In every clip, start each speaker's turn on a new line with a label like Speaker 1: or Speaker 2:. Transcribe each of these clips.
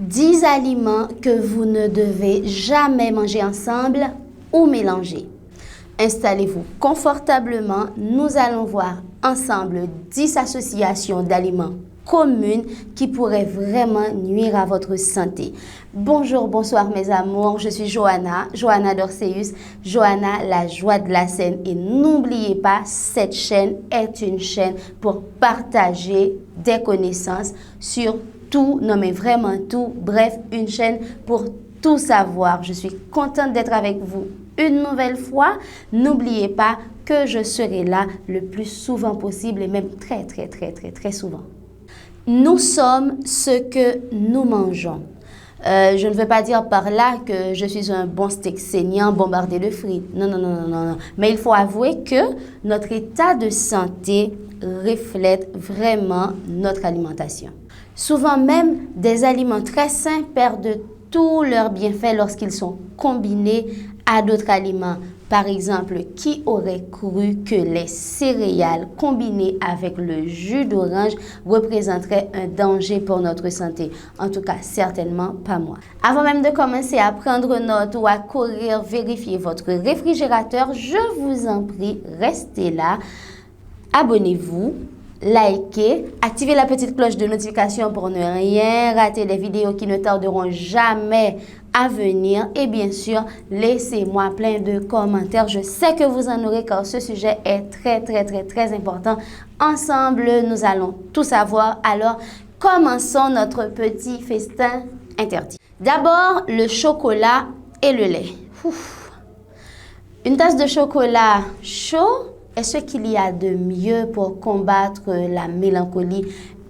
Speaker 1: 10 aliments que vous ne devez jamais manger ensemble ou mélanger. Installez-vous confortablement. Nous allons voir ensemble 10 associations d'aliments communes qui pourraient vraiment nuire à votre santé. Bonjour, bonsoir mes amours, je suis Johanna Dorseus, Johanna, la joie de la scène. Et n'oubliez pas, cette chaîne est une chaîne pour partager des connaissances sur tout, non mais vraiment tout, bref, une chaîne pour tout savoir. Je suis contente d'être avec vous une nouvelle fois. N'oubliez pas que je serai là le plus souvent possible et même très souvent. Nous sommes ce que nous mangeons. Je ne veux pas dire par là que je suis un bon steak saignant bombardé de frites. Non. Mais il faut avouer que notre état de santé reflète vraiment notre alimentation. Souvent même, des aliments très sains perdent tous leurs bienfaits lorsqu'ils sont combinés à d'autres aliments. Par exemple, qui aurait cru que les céréales combinées avec le jus d'orange représenteraient un danger pour notre santé? En tout cas, certainement pas moi. Avant même de commencer à prendre note ou à courir vérifier votre réfrigérateur, je vous en prie, restez là, abonnez-vous, likez, activez la petite cloche de notification pour ne rien rater des vidéos qui ne tarderont jamais à venir. Et bien sûr, laissez-moi plein de commentaires. Je sais que vous en aurez car ce sujet est très important. Ensemble, nous allons tout savoir. Alors, commençons notre petit festin interdit. D'abord, le chocolat et le lait. Une tasse de chocolat chaud est ce qu'il y a de mieux pour combattre la mélancolie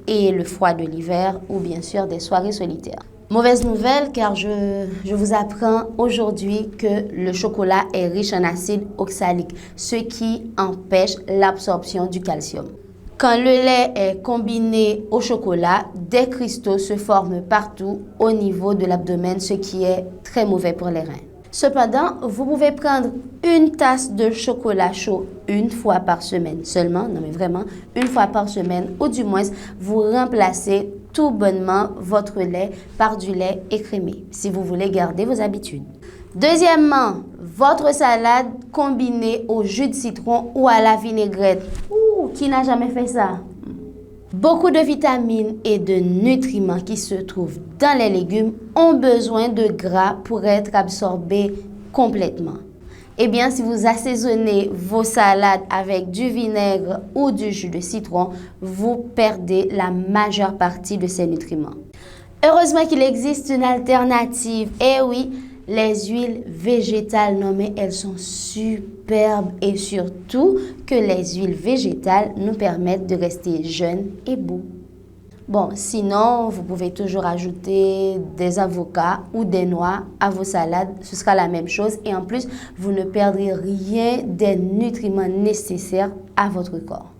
Speaker 1: et le froid de l'hiver ou bien sûr des soirées solitaires. Mauvaise nouvelle car je vous apprends aujourd'hui que le chocolat est riche en acide oxalique, ce qui empêche l'absorption du calcium. Quand le lait est combiné au chocolat, des cristaux se forment partout au niveau de l'abdomen, ce qui est très mauvais pour les reins. Cependant, vous pouvez prendre une tasse de chocolat chaud une fois par semaine seulement, non mais vraiment, une fois par semaine, ou du moins, vous remplacez tout bonnement votre lait par du lait écrémé, si vous voulez garder vos habitudes. Deuxièmement, votre salade combinée au jus de citron ou à la vinaigrette. Qui n'a jamais fait ça? Beaucoup de vitamines et de nutriments qui se trouvent dans les légumes ont besoin de gras pour être absorbés complètement. Eh bien, si vous assaisonnez vos salades avec du vinaigre ou du jus de citron, vous perdez la majeure partie de ces nutriments. Heureusement qu'il existe une alternative. Eh oui, les huiles végétales, non mais elles sont superbes et surtout que les huiles végétales nous permettent de rester jeunes et beaux. Bon, sinon, vous pouvez toujours ajouter des avocats ou des noix à vos salades. Ce sera la même chose et en plus, vous ne perdrez rien des nutriments nécessaires à votre corps.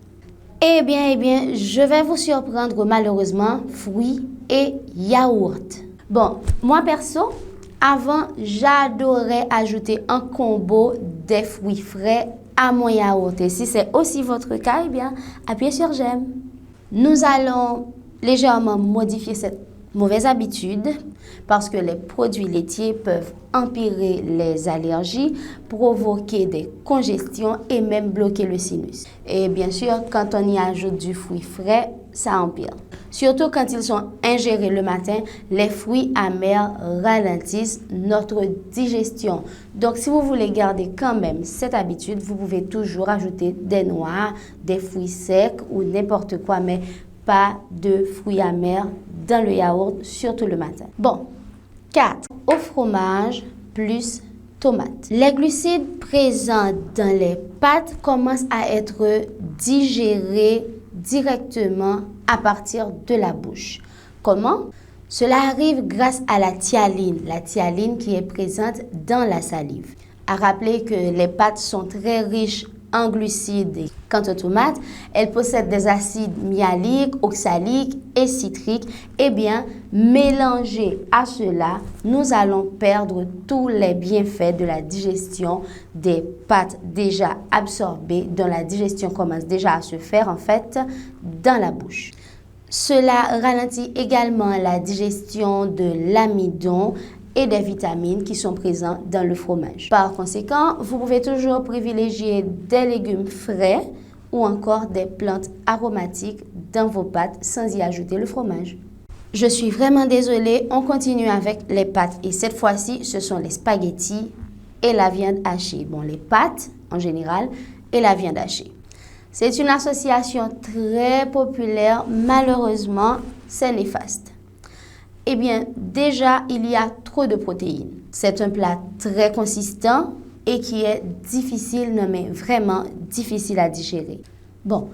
Speaker 1: Eh bien, je vais vous surprendre malheureusement, fruits et yaourts. Bon, moi perso, avant, j'adorais ajouter un combo des fruits frais à mon yaourt. Et si c'est aussi votre cas, eh bien, appuyez sur j'aime. Nous allons légèrement modifier cette mauvaise habitude parce que les produits laitiers peuvent empirer les allergies, provoquer des congestions et même bloquer le sinus. Et bien sûr, quand on y ajoute du fruit frais, ça empire. Surtout quand ils sont ingérés le matin, les fruits amers ralentissent notre digestion. Donc, si vous voulez garder quand même cette habitude, vous pouvez toujours ajouter des noix, des fruits secs ou n'importe quoi, mais pas de fruits amers dans le yaourt, surtout le matin. Bon, 4. Au fromage plus tomates. Les glucides présents dans les pâtes commencent à être digérés directement à partir de la bouche. Comment? Cela arrive grâce à la thyaline qui est présente dans la salive. À rappeler que les pâtes sont très riches en glucides. Quant aux tomates, elles possèdent des acides myaliques, oxaliques et citriques. Eh bien, mélangés à cela, nous allons perdre tous les bienfaits de la digestion des pâtes déjà absorbées, dont la digestion commence déjà à se faire en fait dans la bouche. Cela ralentit également la digestion de l'amidon et des vitamines qui sont présents dans le fromage. Par conséquent, vous pouvez toujours privilégier des légumes frais ou encore des plantes aromatiques dans vos pâtes sans y ajouter le fromage. Je suis vraiment désolée, on continue avec les pâtes et cette fois-ci, ce sont les spaghettis et la viande hachée. Bon, les pâtes en général et la viande hachée. C'est une association très populaire, malheureusement, c'est néfaste. Eh bien, déjà, il y a trop de protéines. C'est un plat très consistant et qui est difficile, non mais vraiment difficile à digérer. Bon,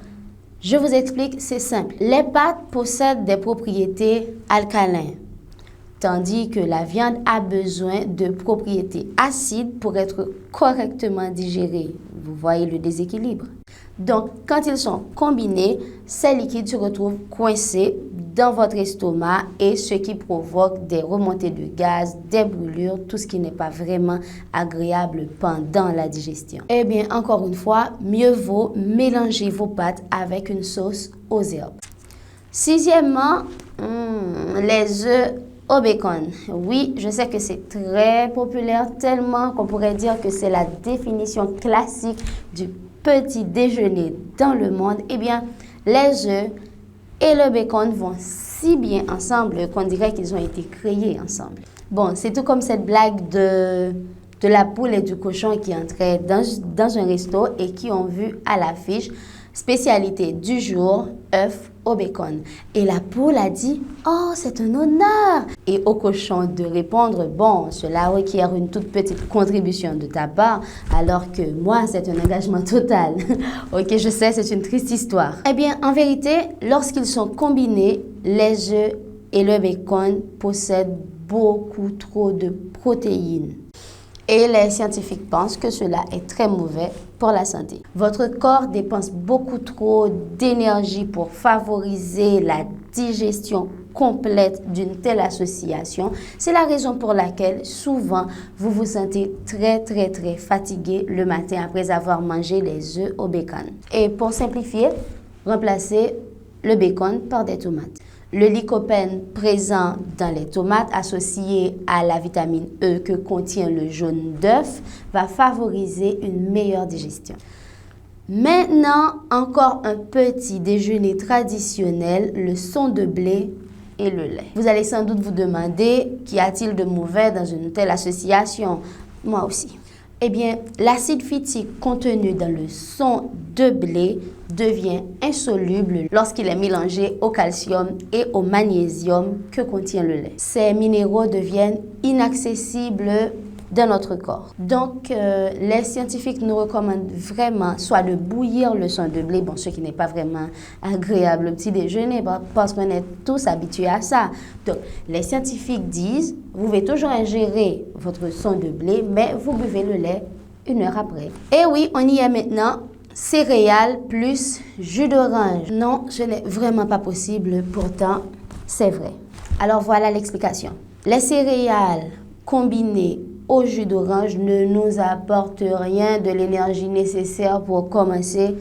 Speaker 1: je vous explique, c'est simple. Les pâtes possèdent des propriétés alcalines, tandis que la viande a besoin de propriétés acides pour être correctement digérée. Vous voyez le déséquilibre. Donc, quand ils sont combinés, ces liquides se retrouvent coincés dans votre estomac et ce qui provoque des remontées de gaz, des brûlures, tout ce qui n'est pas vraiment agréable pendant la digestion. Eh bien, encore une fois, mieux vaut mélanger vos pâtes avec une sauce aux herbes. Sixièmement, les œufs au bacon. Oui, je sais que c'est très populaire, tellement qu'on pourrait dire que c'est la définition classique du petit déjeuner dans le monde. Eh bien, les œufs et le bacon vont si bien ensemble qu'on dirait qu'ils ont été créés ensemble. Bon, c'est tout comme cette blague de la poule et du cochon qui entraient dans un resto et qui ont vu à l'affiche spécialité du jour, œufs au bacon. Et la poule a dit « Oh, c'est un honneur !» Et au cochon de répondre « Bon, cela requiert une toute petite contribution de ta part, alors que moi, c'est un engagement total. » Ok, je sais, c'est une triste histoire. Eh bien, en vérité, lorsqu'ils sont combinés, les œufs et le bacon possèdent beaucoup trop de protéines. Et les scientifiques pensent que cela est très mauvais pour la santé. Votre corps dépense beaucoup trop d'énergie pour favoriser la digestion complète d'une telle association. C'est la raison pour laquelle souvent vous vous sentez très fatigué le matin après avoir mangé les œufs au bacon. Et pour simplifier, remplacez le bacon par des tomates. Le lycopène présent dans les tomates associé à la vitamine E que contient le jaune d'œuf va favoriser une meilleure digestion. Maintenant, encore un petit déjeuner traditionnel, le son de blé et le lait. Vous allez sans doute vous demander, qu'y a-t-il de mauvais dans une telle association? Moi aussi. Eh bien, l'acide phytique contenu dans le son de blé devient insoluble lorsqu'il est mélangé au calcium et au magnésium que contient le lait. Ces minéraux deviennent inaccessibles dans notre corps. Donc, les scientifiques nous recommandent vraiment soit de bouillir le son de blé, bon, ce qui n'est pas vraiment agréable au petit déjeuner parce qu'on est tous habitués à ça. Donc, les scientifiques disent, vous pouvez toujours ingérer votre son de blé, mais vous buvez le lait 1 heure après. Et oui, on y est maintenant. Céréales plus jus d'orange. Non, ce n'est vraiment pas possible, pourtant, c'est vrai. Alors voilà l'explication. Les céréales combinées au jus d'orange ne nous apportent rien de l'énergie nécessaire pour commencer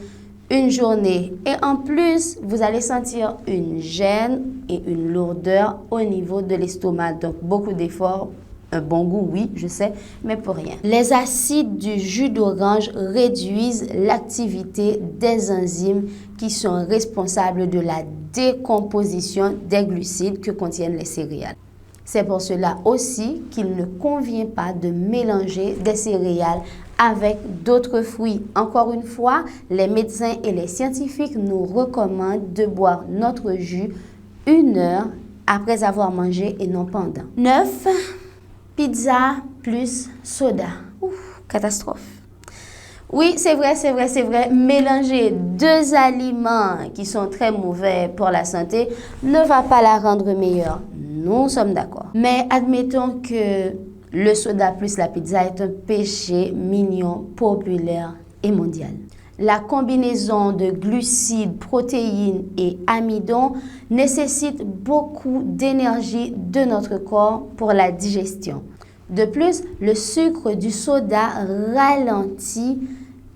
Speaker 1: une journée. Et en plus, vous allez sentir une gêne et une lourdeur au niveau de l'estomac. Donc, beaucoup d'efforts. Un bon goût, oui, je sais, mais pour rien. Les acides du jus d'orange réduisent l'activité des enzymes qui sont responsables de la décomposition des glucides que contiennent les céréales. C'est pour cela aussi qu'il ne convient pas de mélanger des céréales avec d'autres fruits. Encore une fois, les médecins et les scientifiques nous recommandent de boire notre jus 1 heure après avoir mangé et non pendant. 9. Pizza plus soda. Ouf, catastrophe. Oui, c'est vrai. Mélanger 2 aliments qui sont très mauvais pour la santé ne va pas la rendre meilleure. Nous sommes d'accord. Mais admettons que le soda plus la pizza est un péché mignon, populaire et mondial. La combinaison de glucides, protéines et amidon nécessite beaucoup d'énergie de notre corps pour la digestion. De plus, le sucre du soda ralentit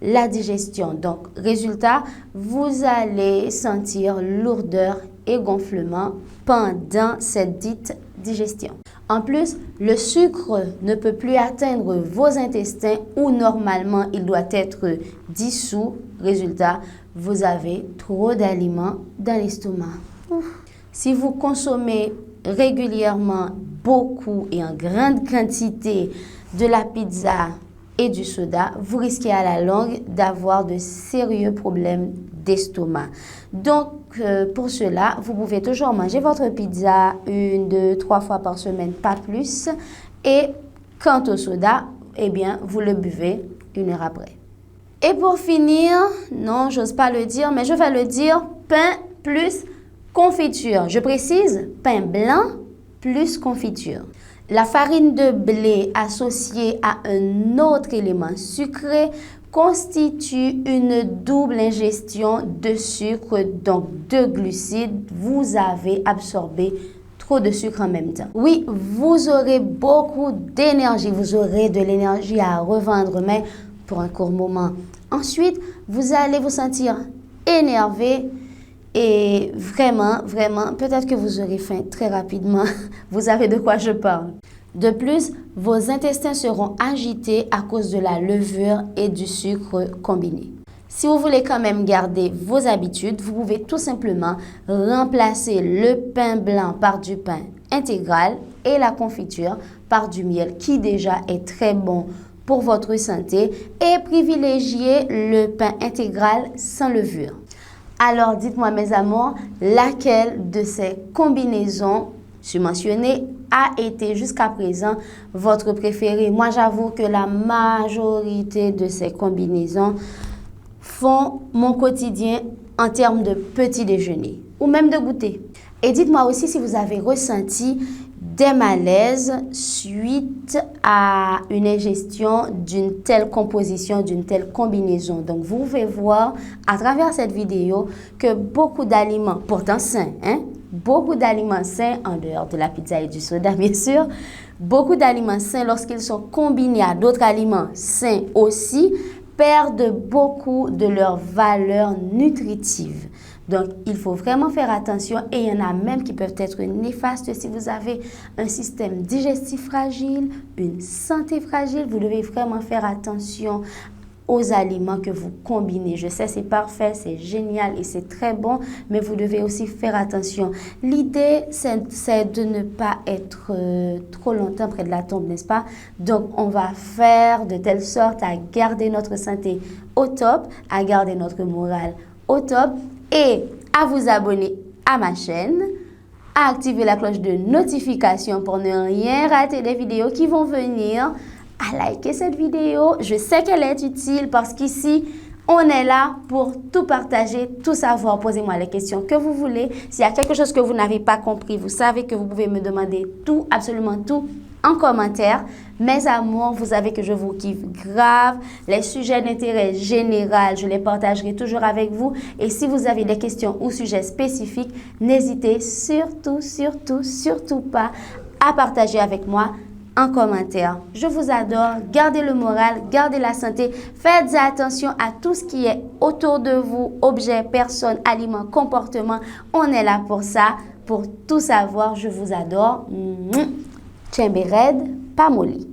Speaker 1: la digestion. Donc, résultat, vous allez sentir lourdeur et gonflement pendant cette dite digestion. En plus, le sucre ne peut plus atteindre vos intestins où normalement il doit être dissous. Résultat, vous avez trop d'aliments dans l'estomac. Si vous consommez régulièrement beaucoup et en grande quantité de la pizza et du soda, vous risquez à la longue d'avoir de sérieux problèmes d'estomac. Donc, pour cela, vous pouvez toujours manger votre pizza 1, 2, 3 fois par semaine, pas plus. Et quant au soda, eh bien, vous le buvez 1 heure après. Et pour finir, non, j'ose pas le dire, mais je vais le dire, pain plus confiture. Je précise, pain blanc plus confiture. La farine de blé associée à un autre élément sucré constitue une double ingestion de sucre, donc de glucides. Vous avez absorbé trop de sucre en même temps. Oui, vous aurez beaucoup d'énergie, vous aurez de l'énergie à revendre, mais pour un court moment. Ensuite, vous allez vous sentir énervé et vraiment, peut-être que vous aurez faim très rapidement. Vous savez de quoi je parle. De plus, vos intestins seront agités à cause de la levure et du sucre combiné. Si vous voulez quand même garder vos habitudes, vous pouvez tout simplement remplacer le pain blanc par du pain intégral et la confiture par du miel qui déjà est très bon pour votre santé et privilégier le pain intégral sans levure. Alors dites-moi mes amours, laquelle de ces combinaisons subventionnées a été jusqu'à présent votre préférée? Moi, j'avoue que la majorité de ces combinaisons font mon quotidien en termes de petit déjeuner ou même de goûter. Et dites-moi aussi si vous avez ressenti des malaises suite à une ingestion d'une telle composition, d'une telle combinaison. Donc, vous pouvez voir à travers cette vidéo que beaucoup d'aliments, pourtant sains, beaucoup d'aliments sains, en dehors de la pizza et du soda, bien sûr, beaucoup d'aliments sains, lorsqu'ils sont combinés à d'autres aliments sains aussi, perdent beaucoup de leur valeur nutritive. Donc, il faut vraiment faire attention et il y en a même qui peuvent être néfastes si vous avez un système digestif fragile, une santé fragile. Vous devez vraiment faire attention aux aliments que vous combinez. Je sais, c'est parfait, c'est génial et c'est très bon, mais vous devez aussi faire attention. L'idée, c'est de ne pas être trop longtemps près de la tombe, n'est-ce pas? Donc, on va faire de telle sorte à garder notre santé au top, à garder notre morale au top et à vous abonner à ma chaîne, à activer la cloche de notification pour ne rien rater des vidéos qui vont venir, à liker cette vidéo. Je sais qu'elle est utile parce qu'ici, on est là pour tout partager, tout savoir. Posez-moi les questions que vous voulez. S'il y a quelque chose que vous n'avez pas compris, vous savez que vous pouvez me demander tout, absolument tout, en commentaire. Mes amours, vous savez que je vous kiffe grave. Les sujets d'intérêt général, je les partagerai toujours avec vous. Et si vous avez des questions ou sujets spécifiques, n'hésitez surtout pas à partager avec moi en commentaire. Je vous adore. Gardez le moral, gardez la santé. Faites attention à tout ce qui est autour de vous, objets, personnes, aliments, comportements. On est là pour ça, pour tout savoir. Je vous adore. Tchembered, pas molly.